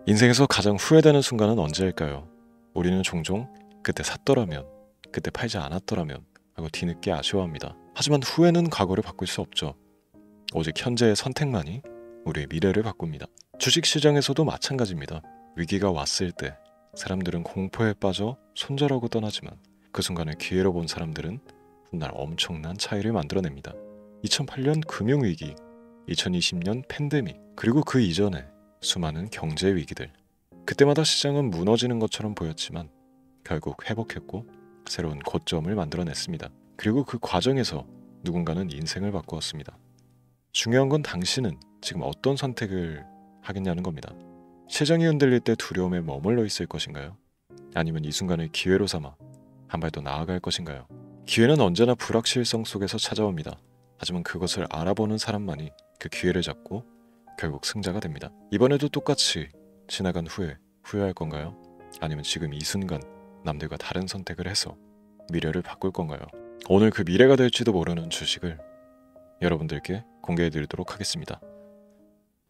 인생에서 가장 후회되는 순간은 언제일까요? 우리는 종종 그때 샀더라면, 그때 팔지 않았더라면 하고 뒤늦게 아쉬워합니다. 하지만 후회는 과거를 바꿀 수 없죠. 오직 현재의 선택만이 우리의 미래를 바꿉니다. 주식시장에서도 마찬가지입니다. 위기가 왔을 때 사람들은 공포에 빠져 손절하고 떠나지만 그 순간을 기회로 본 사람들은 훗날 엄청난 차이를 만들어냅니다. 2008년 금융위기, 2020년 팬데믹, 그리고 그 이전에 수많은 경제 위기들. 그때마다 시장은 무너지는 것처럼 보였지만 결국 회복했고 새로운 고점을 만들어냈습니다. 그리고 그 과정에서 누군가는 인생을 바꾸었습니다. 중요한 건 당신은 지금 어떤 선택을 하겠냐는 겁니다. 시장이 흔들릴 때 두려움에 머물러 있을 것인가요? 아니면 이 순간을 기회로 삼아 한 발 더 나아갈 것인가요? 기회는 언제나 불확실성 속에서 찾아옵니다. 하지만 그것을 알아보는 사람만이 그 기회를 잡고 결국 승자가 됩니다. 이번에도 똑같이 지나간 후에 후회할 건가요? 아니면 지금 이 순간 남들과 다른 선택을 해서 미래를 바꿀 건가요? 오늘 그 미래가 될지도 모르는 주식을 여러분들께 공개해드리도록 하겠습니다.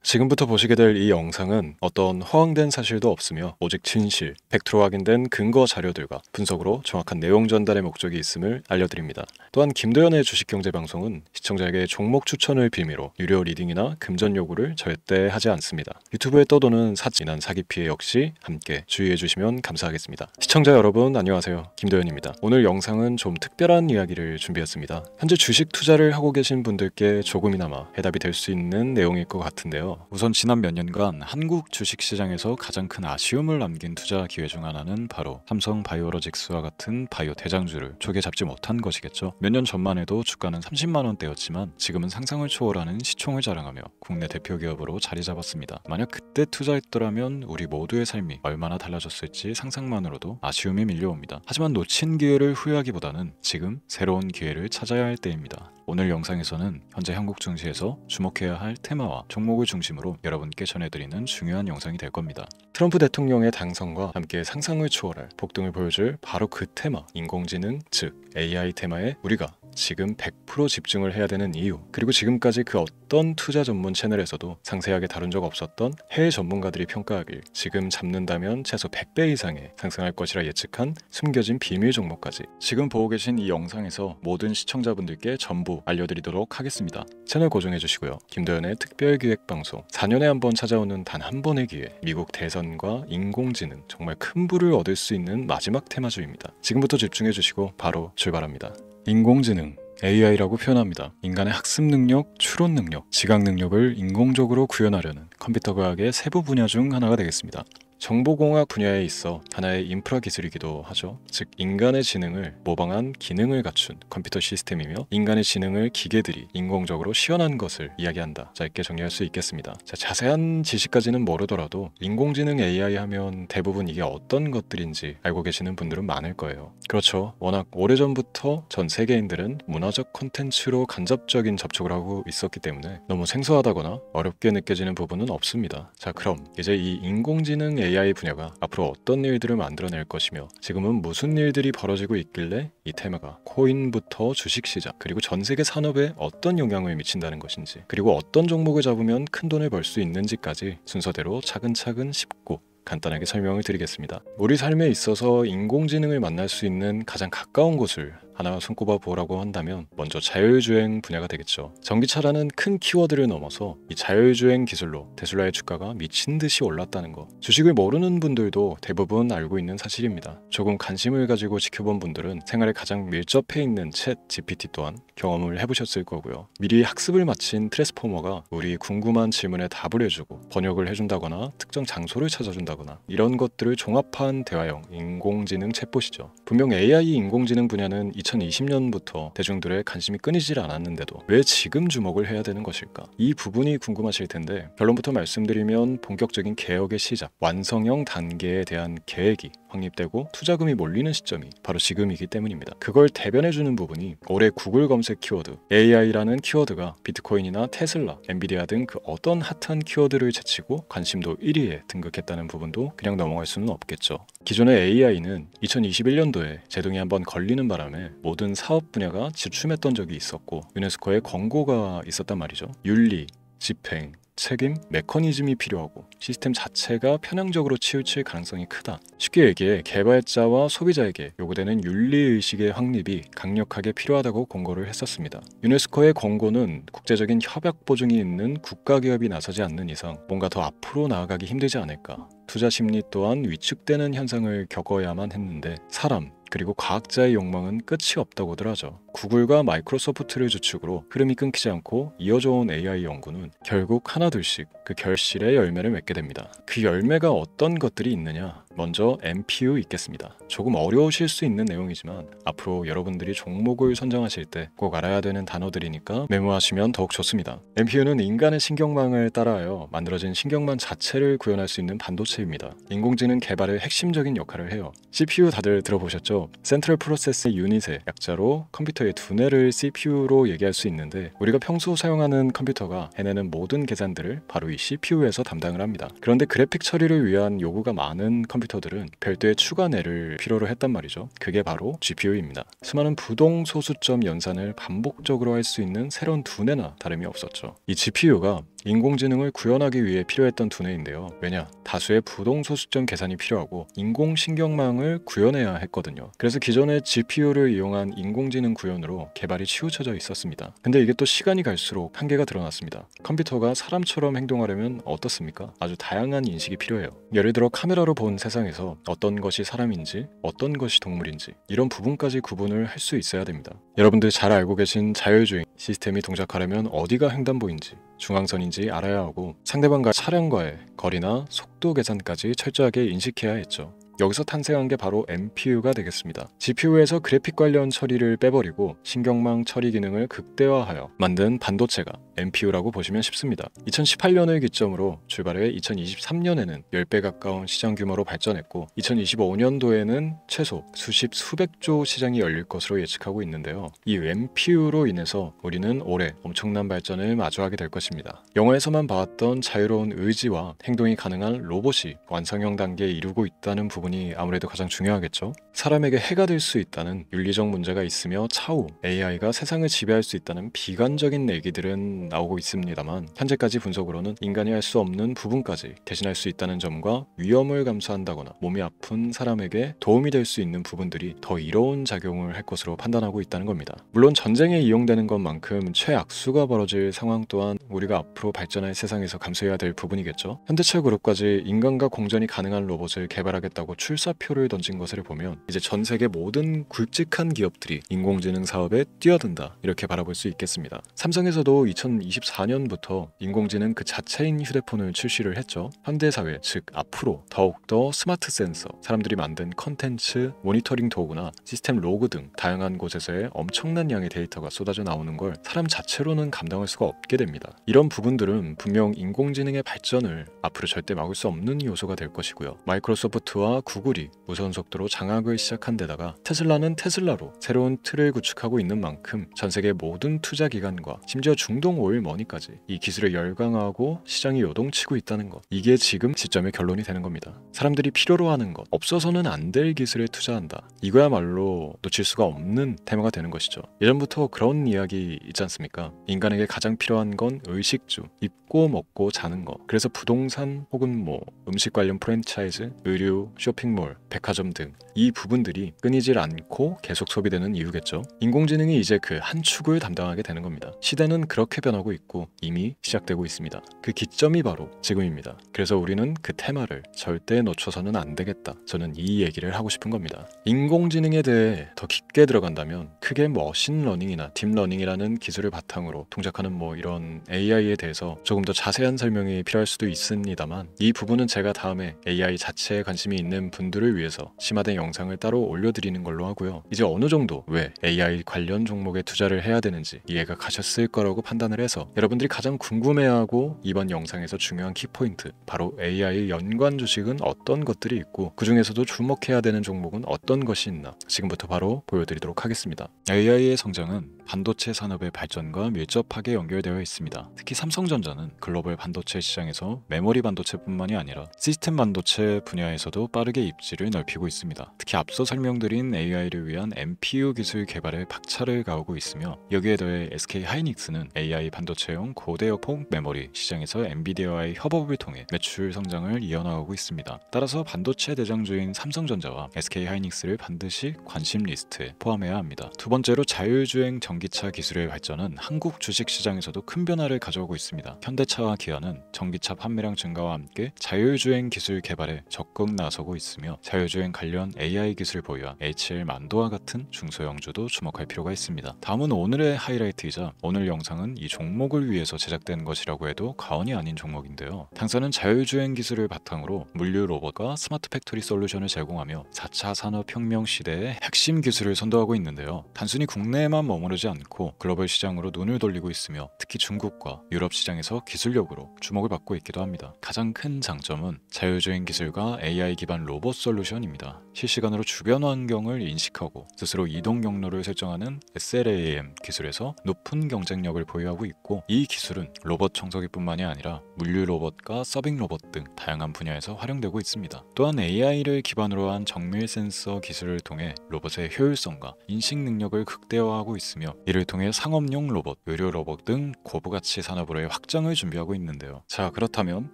지금부터 보시게 될 이 영상은 어떤 허황된 사실도 없으며 오직 진실, 팩트로 확인된 근거 자료들과 분석으로 정확한 내용 전달의 목적이 있음을 알려드립니다. 또한 김도연의 주식경제방송은 시청자에게 종목 추천을 빌미로 유료 리딩이나 금전 요구를 절대 하지 않습니다. 유튜브에 떠도는 사진한 사기 피해 역시 함께 주의해 주시면 감사하겠습니다. 시청자 여러분 안녕하세요. 김도연입니다. 오늘 영상은 좀 특별한 이야기를 준비했습니다. 현재 주식 투자를 하고 계신 분들께 조금이나마 해답이 될 수 있는 내용일 것 같은데요. 우선 지난 몇 년간 한국 주식시장에서 가장 큰 아쉬움을 남긴 투자 기회 중 하나는 바로 삼성 바이오로직스와 같은 바이오 대장주를 초기에 잡지 못한 것이겠죠. 몇 년 전만 해도 주가는 30만 원대였지만 지금은 상상을 초월하는 시총을 자랑하며 국내 대표 기업으로 자리 잡았습니다. 만약 그때 투자했더라면 우리 모두의 삶이 얼마나 달라졌을지 상상만으로도 아쉬움이 밀려옵니다. 하지만 놓친 기회를 후회하기보다는 지금 새로운 기회를 찾아야 할 때입니다. 오늘 영상에서는 현재 한국 증시에서 주목해야 할 테마와 종목을 중심으로 여러분께 전해드리는 중요한 영상이 될 겁니다. 트럼프 대통령의 당선과 함께 상상을 초월할 폭등을 보여줄 바로 그 테마, 인공지능, 즉 AI 테마에 우리가 지금 100% 집중을 해야 되는 이유, 그리고 지금까지 그 어떤 투자 전문 채널에서도 상세하게 다룬 적 없었던 해외 전문가들이 평가하길 지금 잡는다면 최소 100배 이상의 상승할 것이라 예측한 숨겨진 비밀 종목까지 지금 보고 계신 이 영상에서 모든 시청자분들께 전부 알려드리도록 하겠습니다. 채널 고정해 주시고요. 김도연의 특별기획방송 4년에 한 번 찾아오는 단 한 번의 기회, 미국 대선과 인공지능, 정말 큰 부를 얻을 수 있는 마지막 테마주입니다. 지금부터 집중해 주시고 바로 출발합니다. 인공지능 AI라고 표현합니다. 인간의 학습 능력, 추론 능력, 지각 능력을 인공적으로 구현하려는 컴퓨터 과학의 세부 분야 중 하나가 되겠습니다. 정보공학 분야에 있어 하나의 인프라 기술이기도 하죠. 즉 인간의 지능을 모방한 기능을 갖춘 컴퓨터 시스템이며 인간의 지능을 기계들이 인공적으로 시연한 것을 이야기한다. 짧게 정리할 수 있겠습니다. 자세한 지식까지는 모르더라도 인공지능 AI 하면 대부분 이게 어떤 것들인지 알고 계시는 분들은 많을 거예요. 그렇죠. 워낙 오래전부터 전 세계인들은 문화적 콘텐츠로 간접적인 접촉을 하고 있었기 때문에 너무 생소하다거나 어렵게 느껴지는 부분은 없습니다. 자, 그럼 이제 이 인공지능 AI 분야가 앞으로 어떤 일들을 만들어낼 것이며 지금은 무슨 일들이 벌어지고 있길래 이 테마가 코인부터 주식시장 그리고 전 세계 산업에 어떤 영향을 미친다는 것인지, 그리고 어떤 종목을 잡으면 큰 돈을 벌 수 있는지까지 순서대로 차근차근 짚고 간단하게 설명을 드리겠습니다. 우리 삶에 있어서 인공지능을 만날 수 있는 가장 가까운 곳을 하나 손꼽아 보라고 한다면 먼저 자율주행 분야가 되겠죠. 전기차라는 큰 키워드를 넘어서 이 자율주행 기술로 테슬라의 주가가 미친 듯이 올랐다는 거, 주식을 모르는 분들도 대부분 알고 있는 사실입니다. 조금 관심을 가지고 지켜본 분들은 생활에 가장 밀접해 있는 챗 GPT 또한 경험을 해보셨을 거고요. 미리 학습을 마친 트랜스포머가 우리 궁금한 질문에 답을 해주고 번역을 해준다거나 특정 장소를 찾아준다거나 이런 것들을 종합한 대화형 인공지능 챗봇이죠. 분명 AI 인공지능 분야는 2020년부터 대중들의 관심이 끊이질 않았는데도 왜 지금 주목을 해야 되는 것일까? 이 부분이 궁금하실 텐데 결론부터 말씀드리면 본격적인 개혁의 시작, 완성형 단계에 대한 계획이 확립되고 투자금이 몰리는 시점이 바로 지금이기 때문입니다. 그걸 대변해주는 부분이 올해 구글 검색 키워드 AI라는 키워드가 비트코인이나 테슬라, 엔비디아 등 그 어떤 핫한 키워드를 제치고 관심도 1위에 등극했다는 부분도 그냥 넘어갈 수는 없겠죠. 기존의 AI는 2021년도에 제동이 한번 걸리는 바람에 모든 사업 분야가 주춤했던 적이 있었고 유네스코의 권고가 있었단 말이죠. 윤리, 집행, 무책임 메커니즘이 필요하고 시스템 자체가 편향적으로 치우칠 가능성이 크다. 쉽게 얘기해 개발자와 소비자에게 요구되는 윤리의식의 확립이 강력하게 필요하다고 권고를 했었습니다. 유네스코의 권고는 국제적인 협약 보증이 있는 국가기업이 나서지 않는 이상 뭔가 더 앞으로 나아가기 힘들지 않을까. 투자 심리 또한 위축되는 현상을 겪어야만 했는데 사람 그리고 과학자의 욕망은 끝이 없다고들 하죠. 구글과 마이크로소프트를 주축으로 흐름이 끊기지 않고 이어져 온 AI 연구는 결국 하나둘씩 그 결실의 열매를 맺게 됩니다. 그 열매가 어떤 것들이 있느냐? 먼저 MPU 있겠습니다. 조금 어려우실 수 있는 내용이지만 앞으로 여러분들이 종목을 선정하실 때 꼭 알아야 되는 단어들이니까 메모하시면 더욱 좋습니다. MPU는 인간의 신경망을 따라하여 만들어진 신경망 자체를 구현할 수 있는 반도체입니다. 인공지능 개발의 핵심적인 역할을 해요. CPU 다들 들어보셨죠? 센트럴 프로세스 유닛의 약자로 컴퓨터의 두뇌를 CPU로 얘기할 수 있는데 우리가 평소 사용하는 컴퓨터가 해내는 모든 계산들을 바로 이 CPU에서 담당을 합니다. 그런데 그래픽 처리를 위한 요구가 많은 컴퓨터들은 별도의 추가뇌를 필요로 했단 말이죠. 그게 바로 GPU입니다. 수많은 부동 소수점 연산을 반복적으로 할 수 있는 새로운 두뇌나 다름이 없었죠. 이 GPU가 인공지능을 구현하기 위해 필요했던 두뇌인데요. 왜냐? 다수의 부동 소수점 계산이 필요하고 인공신경망을 구현해야 했거든요. 그래서 기존의 GPU를 이용한 인공지능 구현으로 개발이 치우쳐져 있었습니다. 근데 이게 또 시간이 갈수록 한계가 드러났습니다. 컴퓨터가 사람처럼 행동하려면 어떻습니까? 아주 다양한 인식이 필요해요. 예를 들어 카메라로 본 세상에서 어떤 것이 사람인지 어떤 것이 동물인지 이런 부분까지 구분을 할 수 있어야 됩니다. 여러분들 잘 알고 계신 자율주행 시스템이 동작하려면 어디가 횡단보인지 중앙선인지 알아야 하고 상대방과 차량과의 거리나 속도 계산까지 철저하게 인식해야 했죠. 여기서 탄생한 게 바로 MPU가 되겠습니다. GPU에서 그래픽 관련 처리를 빼버리고 신경망 처리 기능을 극대화하여 만든 반도체가 MPU라고 보시면 쉽습니다. 2018년을 기점으로 출발해 2023년에는 10배 가까운 시장 규모로 발전했고 2025년도에는 최소 수백조 시장이 열릴 것으로 예측하고 있는데요. 이 MPU로 인해서 우리는 올해 엄청난 발전을 마주하게 될 것입니다. 영화에서만 봐왔던 자유로운 의지와 행동이 가능한 로봇이 완성형 단계에 이르고 있다는 부분이 아무래도 가장 중요하겠죠. 사람에게 해가 될 수 있다는 윤리적 문제가 있으며 차후 AI가 세상을 지배할 수 있다는 비관적인 얘기들은 나오고 있습니다만 현재까지 분석으로는 인간이 할 수 없는 부분까지 대신할 수 있다는 점과 위험을 감수한다거나 몸이 아픈 사람에게 도움이 될 수 있는 부분들이 더 이로운 작용을 할 것으로 판단하고 있다는 겁니다. 물론 전쟁에 이용되는 것만큼 최악수가 벌어질 상황 또한 우리가 앞으로 발전할 세상에서 감수해야 될 부분이겠죠. 현대차 그룹까지 인간과 공전이 가능한 로봇을 개발하겠다고 출사표를 던진 것을 보면 이제 전 세계 모든 굵직한 기업들이 인공지능 사업에 뛰어든다 이렇게 바라볼 수 있겠습니다. 삼성에서도 2024년부터 인공지능 그 자체인 휴대폰을 출시를 했죠. 현대사회 즉 앞으로 더욱더 스마트 센서, 사람들이 만든 컨텐츠, 모니터링 도구나 시스템 로그 등 다양한 곳에서의 엄청난 양의 데이터가 쏟아져 나오는 걸 사람 자체로는 감당할 수가 없게 됩니다. 이런 부분들은 분명 인공지능의 발전을 앞으로 절대 막을 수 없는 요소가 될 것이고요. 마이크로소프트와 구글이 무선 속도로 장악을 시작한 데다가 테슬라는 테슬라로 새로운 틀을 구축하고 있는 만큼 전 세계 모든 투자 기관과 심지어 중동 오일 머니까지 이 기술을 열광하고 시장이 요동치고 있다는 것, 이게 지금 시점의 결론이 되는 겁니다. 사람들이 필요로 하는 것, 없어서는 안 될 기술에 투자한다. 이거야말로 놓칠 수가 없는 테마가 되는 것이죠. 예전부터 그런 이야기 있지 않습니까? 인간에게 가장 필요한 건 의식주, 입고 먹고 자는 것. 그래서 부동산 혹은 음식 관련 프랜차이즈, 의류, 쇼핑몰, 백화점 등 이 부분들이 끊이질 않고 계속 소비되는 이유겠죠. 인공지능이 이제 그 한 축을 담당하게 되는 겁니다. 시대는 그렇게 변하고 있고 이미 시작되고 있습니다. 그 기점이 바로 지금입니다. 그래서 우리는 그 테마를 절대 놓쳐서는 안 되겠다. 저는 이 얘기를 하고 싶은 겁니다. 인공지능에 대해 더 깊게 들어간다면 크게 머신러닝이나 딥러닝이라는 기술을 바탕으로 동작하는 이런 AI에 대해서 조금 더 자세한 설명이 필요할 수도 있습니다만 이 부분은 제가 다음에 AI 자체에 관심이 있는 분들을 위해서 심화된 영상을 따로 올려드리는 걸로 하고요. 이제 어느 정도 왜 AI 관련 종목에 투자를 해야 되는지 이해가 가셨을 거라고 판단을 해서 여러분들이 가장 궁금해하고 이번 영상에서 중요한 키포인트, 바로 AI 연관 주식은 어떤 것들이 있고 그 중에서도 주목해야 되는 종목은 어떤 것이 있나 지금부터 바로 보여드리도록 하겠습니다. AI의 성장은 반도체 산업의 발전과 밀접하게 연결되어 있습니다. 특히 삼성전자는 글로벌 반도체 시장에서 메모리 반도체뿐만이 아니라 시스템 반도체 분야에서도 빠르게 입지를 넓히고 있습니다. 있습니다. 특히 앞서 설명드린 AI를 위한 MPU 기술 개발에 박차를 가하고 있으며 여기에 더해 SK 하이닉스는 AI 반도체용 고대역폭 메모리 시장에서 엔비디아와의 협업을 통해 매출 성장을 이어나가고 있습니다. 따라서 반도체 대장주인 삼성전자와 SK 하이닉스를 반드시 관심 리스트에 포함해야 합니다. 두 번째로 자율주행 전기차 기술의 발전은 한국 주식시장에서도 큰 변화를 가져오고 있습니다. 현대차와 기아는 전기차 판매량 증가와 함께 자율주행 기술 개발에 적극 나서고 있으며 자율주행 관련 AI 기술 보유한 HL 만도와 같은 중소형주도 주목할 필요가 있습니다. 다음은 오늘의 하이라이트이자 오늘 영상은 이 종목을 위해서 제작된 것이라고 해도 과언이 아닌 종목인데요. 당사는 자율주행 기술을 바탕으로 물류 로봇과 스마트 팩토리 솔루션을 제공하며 4차 산업혁명 시대의 핵심 기술을 선도하고 있는데요. 단순히 국내에만 머무르지 않고 글로벌 시장으로 눈을 돌리고 있으며 특히 중국과 유럽 시장에서 기술력으로 주목을 받고 있기도 합니다. 가장 큰 장점은 자율주행 기술과 AI 기반 로봇 솔루션입니다. 실시간으로 주변 환경을 인식하고 스스로 이동 경로를 설정하는 SLAM 기술에서 높은 경쟁력을 보유하고 있고 이 기술은 로봇 청소기뿐만이 아니라 물류 로봇과 서빙 로봇 등 다양한 분야에서 활용되고 있습니다. 또한 AI를 기반으로 한 정밀 센서 기술을 통해 로봇의 효율성과 인식 능력을 극대화하고 있으며 이를 통해 상업용 로봇, 의료 로봇 등 고부가치 산업으로의 확장을 준비하고 있는데요. 자, 그렇다면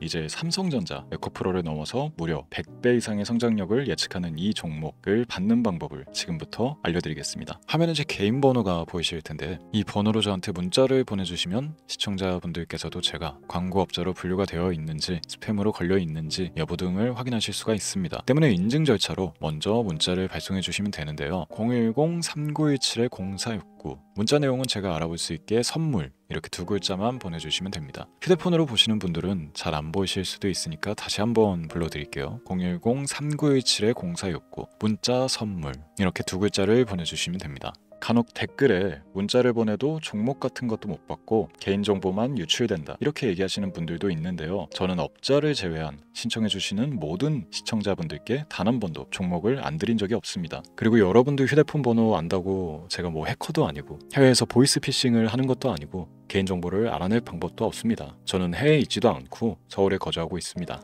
이제 삼성전자 에코프로를 넘어서 무려 100배 이상의 성장력을 예측하는 이 종목을 받는 방법을 지금부터 알려드리겠습니다. 화면에 제 개인 번호가 보이실 텐데 이 번호로 저한테 문자를 보내주시면 시청자분들께서도 제가 광고업자로 분류가 되어 있는지 스팸으로 걸려 있는지 여부 등을 확인하실 수가 있습니다. 때문에 인증 절차로 먼저 문자를 발송해 주시면 되는데요. 010-3917-0469 문자 내용은 제가 알아볼 수 있게 선물 이렇게 두 글자만 보내주시면 됩니다. 휴대폰으로 보시는 분들은 잘 안 보이실 수도 있으니까 다시 한번 불러드릴게요. 010-3917-0469 문자 선물 이렇게 두 글자를 보내주시면 됩니다. 간혹 댓글에 문자를 보내도 종목 같은 것도 못 받고 개인정보만 유출된다 이렇게 얘기하시는 분들도 있는데요. 저는 업자를 제외한 신청해 주시는 모든 시청자분들께 단 한 번도 종목을 안 드린 적이 없습니다. 그리고 여러분들 휴대폰 번호 안다고 제가 뭐 해커도 아니고 해외에서 보이스피싱을 하는 것도 아니고 개인정보를 알아낼 방법도 없습니다. 저는 해외에 있지도 않고 서울에 거주하고 있습니다.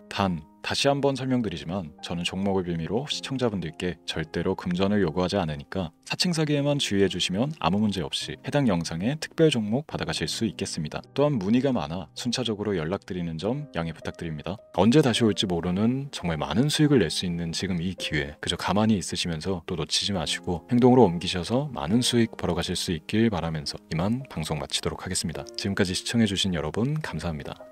다시 한번 설명드리지만 저는 종목을 빌미로 시청자분들께 절대로 금전을 요구하지 않으니까 사칭 사기에만 주의해 주시면 아무 문제 없이 해당 영상에 특별 종목 받아가실 수 있겠습니다. 또한 문의가 많아 순차적으로 연락드리는 점 양해 부탁드립니다. 언제 다시 올지 모르는 정말 많은 수익을 낼 수 있는 지금 이 기회 그저 가만히 있으시면서 또 놓치지 마시고 행동으로 옮기셔서 많은 수익 벌어가실 수 있길 바라면서 이만 방송 마치도록 하겠습니다. 지금까지 시청해 주신 여러분 감사합니다.